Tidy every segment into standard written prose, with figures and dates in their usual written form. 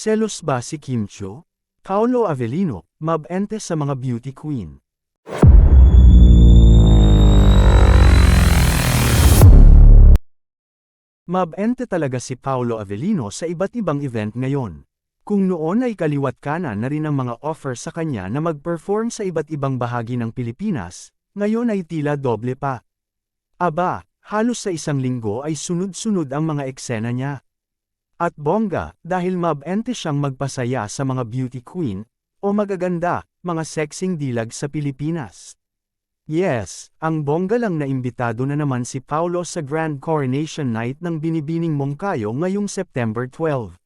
Selos ba si Kim Chiu? Paolo Avellino, mabente sa mga beauty queen. Mabente talaga si Paolo Avellino sa iba't ibang event ngayon. Kung noon ay kaliwat kanan na rin ang mga offer sa kanya na mag-perform sa iba't ibang bahagi ng Pilipinas, ngayon ay tila doble pa. Aba, halos sa isang linggo ay sunod-sunod ang mga eksena niya. At bongga, dahil mabente siyang magpasaya sa mga beauty queen, o magaganda, mga sexing dilag sa Pilipinas. Yes, ang bongga lang na imbitado na naman si Paolo sa Grand Coronation Night ng Binibining Moncayo ngayong September 12.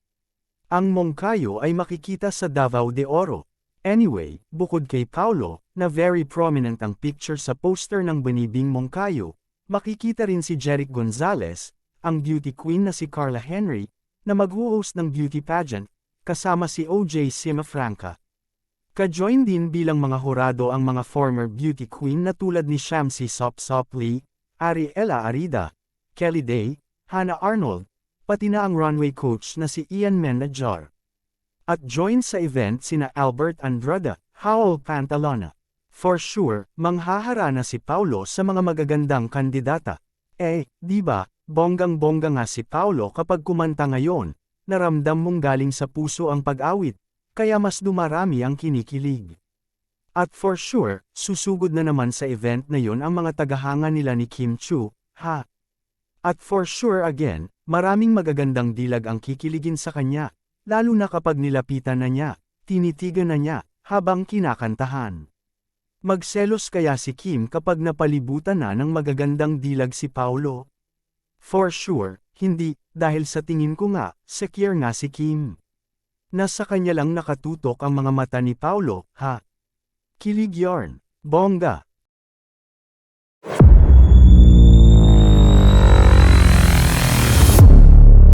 Ang Moncayo ay makikita sa Davao de Oro. Anyway, bukod kay Paolo, na very prominent ang picture sa poster ng Binibing Moncayo, makikita rin si Jeric Gonzalez, ang beauty queen na si Carla Henry, na mag-host ng beauty pageant, kasama si OJ Simafranca. Ka-join din bilang mga hurado ang mga former beauty queen na tulad ni Shamsi Sop Lee, Ariela Arida, Kelly Day, Hannah Arnold, pati na ang runway coach na si Ian Menajar. At join sa event sina Albert Andrada, Howell Pantalona. For sure, manghaharana si Paolo sa mga magagandang kandidata. Di ba, bonggang-bongga nga si Paolo kapag kumanta ngayon, naramdam mong galing sa puso ang pag-awit. Kaya mas dumarami ang kinikilig. At for sure, susugod na naman sa event na yun ang mga tagahanga nila ni Kim Chiu, ha? At for sure again, maraming magagandang dilag ang kikiligin sa kanya, lalo na kapag nilapitan na niya, tinitigan na niya, habang kinakantahan. Magselos kaya si Kim kapag napalibutan na ng magagandang dilag si Paolo? For sure, hindi, dahil sa tingin ko nga, secure nga si Kim. Nasa kanya lang nakatutok ang mga mata ni Paolo, ha? Kilig yarn, bongga.